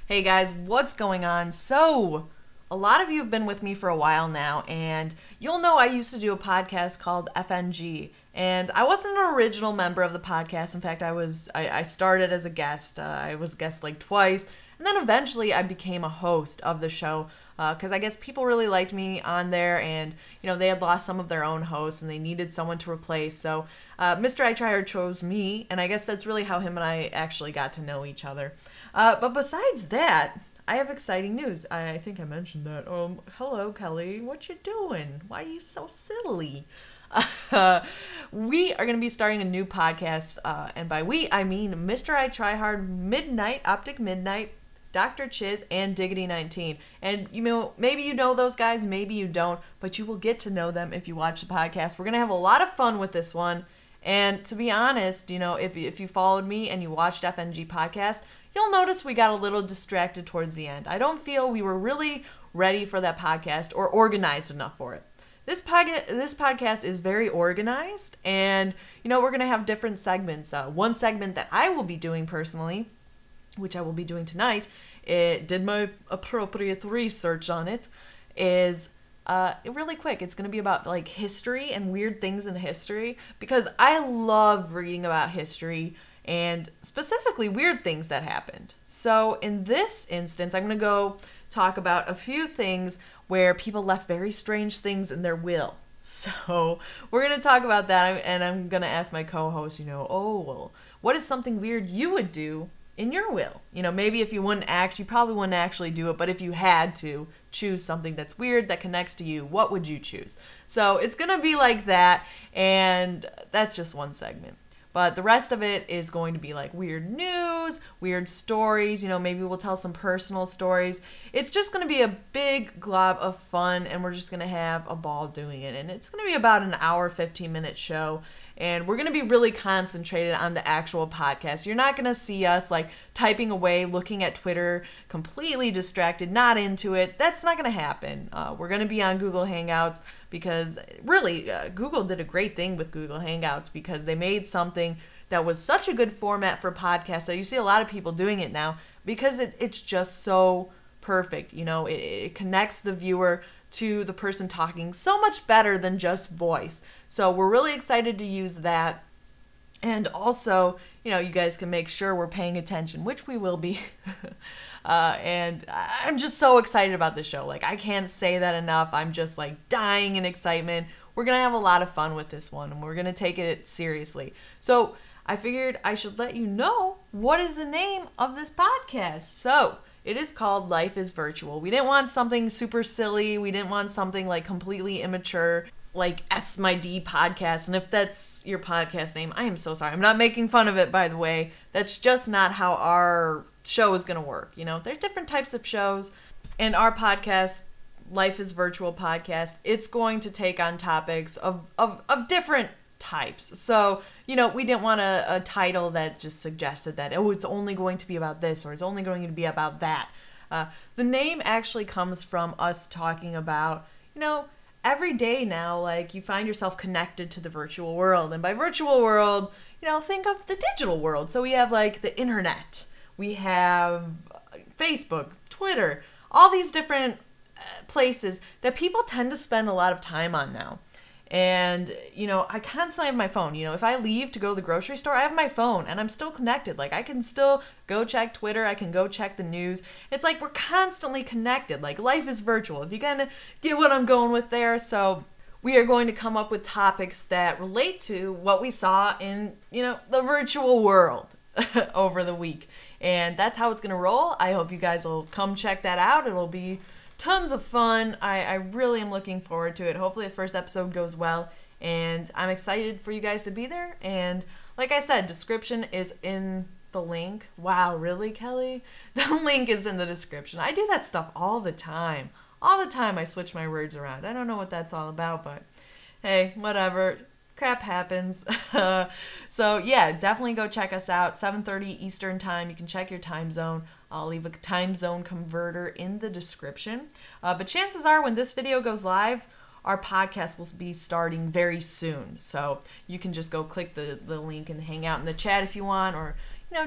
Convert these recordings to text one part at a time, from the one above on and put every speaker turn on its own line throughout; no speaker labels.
Hey guys, what's going on? So, a lot of you have been with me for a while now, and you'll know I used to do a podcast called FNG, and I wasn't an original member of the podcast. In fact, I started as a guest. I was a guest like twice, and then eventually I became a host of the show because I guess people really liked me on there, and they had lost some of their own hosts, and they needed someone to replace. So Mr. I Try Hard chose me, and I guess that's really how him and I actually got to know each other. But besides that, I have exciting news. I think I mentioned that. Hello, Kelly. What you doing? Why are you so silly? We are going to be starting a new podcast, and by we, I mean Mr. I Try Hard, Midnight, Optic Midnight, Dr. Chiz, and Diggity 19. And maybe you know those guys, maybe you don't, but you will get to know them if you watch the podcast. We're going to have a lot of fun with this one. And to be honest, if you followed me and you watched FNG podcast, you'll notice we got a little distracted towards the end. I don't feel we were really ready for that podcast or organized enough for it. This podcast is very organized, and we're going to have different segments. One segment that I will be doing personally, which I will be doing tonight, did my appropriate research on it, is really quick. It's going to be about like history and weird things in history, because I love reading about history and specifically weird things that happened. So in this instance, I'm going to go talk about a few things where people left very strange things in their will. So we're going to talk about that, and I'm going to ask my co-host, what is something weird you would do in your will? Maybe if you probably wouldn't actually do it, but if you had to choose something that's weird that connects to you, what would you choose? So it's going to be like that, and that's just one segment. But the rest of it is going to be like weird news, weird stories, maybe we'll tell some personal stories. It's just going to be a big glob of fun, and we're just going to have a ball doing it. And it's going to be about an hour, 15-minute show. And we're going to be really concentrated on the actual podcast. You're not going to see us like typing away, looking at Twitter, completely distracted, not into it. That's not going to happen. We're going to be on Google Hangouts because really Google did a great thing with Google Hangouts, because they made something that was such a good format for podcasts. So you see a lot of people doing it now because it's just so perfect. It connects the viewer to the person talking so much better than just voice. So we're really excited to use that. And also, you guys can make sure we're paying attention, which we will be. And I'm just so excited about the show. Like, I can't say that enough. I'm just like dying in excitement. We're going to have a lot of fun with this one, and we're going to take it seriously. So I figured I should let you know what is the name of this podcast. So it is called Life is Virtual. We didn't want something super silly. We didn't want something like completely immature, like S My D podcast. And if that's your podcast name, I am so sorry. I'm not making fun of it, by the way. That's just not how our show is going to work. There's different types of shows, and our podcast, Life is Virtual podcast, it's going to take on topics of different types. So, we didn't want a title that just suggested that, it's only going to be about this, or it's only going to be about that. The name actually comes from us talking about, every day now, like, you find yourself connected to the virtual world. And by virtual world, think of the digital world. So we have like the internet, we have Facebook, Twitter, all these different places that people tend to spend a lot of time on now. And, I constantly have my phone. If I leave to go to the grocery store, I have my phone and I'm still connected. Like, I can still go check Twitter. I can go check the news. It's like we're constantly connected. Like, life is virtual. If you kind of get what I'm going with there. So we are going to come up with topics that relate to what we saw in, the virtual world over the week. And that's how it's going to roll. I hope you guys will come check that out. It'll be tons of fun. I really am looking forward to it. Hopefully the first episode goes well, and I'm excited for you guys to be there. And like I said, description is in the link. Wow, really, Kelly? The link is in the description. I do that stuff all the time. All the time I switch my words around. I don't know what that's all about, but hey, whatever. Crap happens. So yeah, definitely go check us out. 7:30 Eastern time. You can check your time zone. I'll leave a time zone converter in the description. But chances are when this video goes live, our podcast will be starting very soon. So you can just go click the link and hang out in the chat if you want, or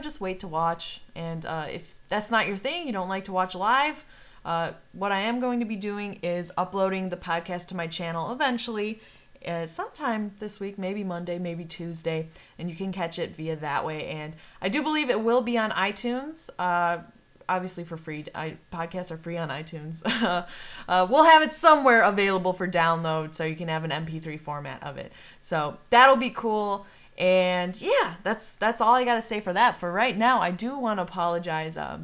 just wait to watch. And if that's not your thing, you don't like to watch live, what I am going to be doing is uploading the podcast to my channel eventually, sometime this week, maybe Monday, maybe Tuesday, and you can catch it via that way. And I do believe it will be on iTunes, obviously for free. Podcasts are free on iTunes. We'll have it somewhere available for download, so you can have an MP3 format of it. So that'll be cool. And yeah, that's all I gotta say for that. For right now, I do want to apologize. I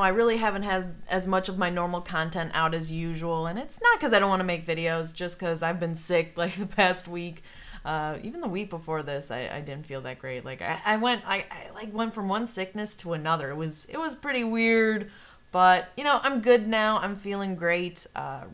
really haven't had as much of my normal content out as usual, and it's not because I don't want to make videos, just because I've been sick like the past week. Even the week before this, I didn't feel that great. Like I went from one sickness to another. It was pretty weird, but I'm good now. I'm feeling great,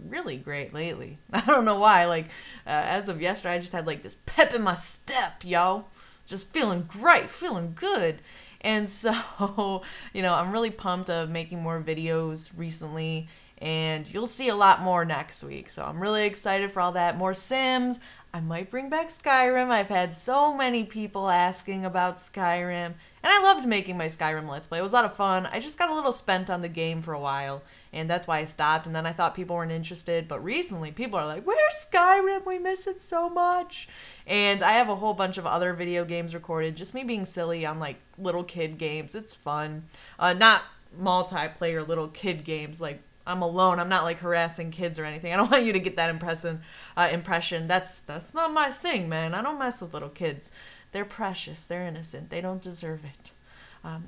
really great lately. I don't know why. Like as of yesterday, I just had like this pep in my step, yo. Just feeling great, feeling good. And so, I'm really pumped of making more videos recently, and you'll see a lot more next week. So I'm really excited for all that. More Sims. I might bring back Skyrim. I've had so many people asking about Skyrim, and I loved making my Skyrim Let's Play. It was a lot of fun. I just got a little spent on the game for a while, and that's why I stopped, and then I thought people weren't interested. But recently, people are like, where's Skyrim? We miss it so much. And I have a whole bunch of other video games recorded, just me being silly on like little kid games. It's fun. Not multiplayer little kid games. Like I'm alone. I'm not like harassing kids or anything. I don't want you to get that impression. That's not my thing, man. I don't mess with little kids. They're precious. They're innocent. They don't deserve it.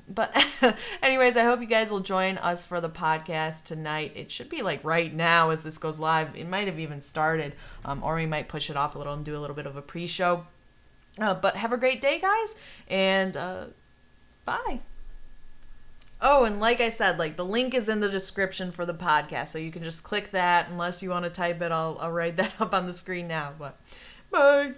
But anyways, I hope you guys will join us for the podcast tonight. It should be like right now as this goes live. It might have even started, or we might push it off a little and do a little bit of a pre-show. But have a great day, guys, and bye. Oh, and like I said, like the link is in the description for the podcast, so you can just click that. Unless you want to type it, I'll write that up on the screen now. But bye.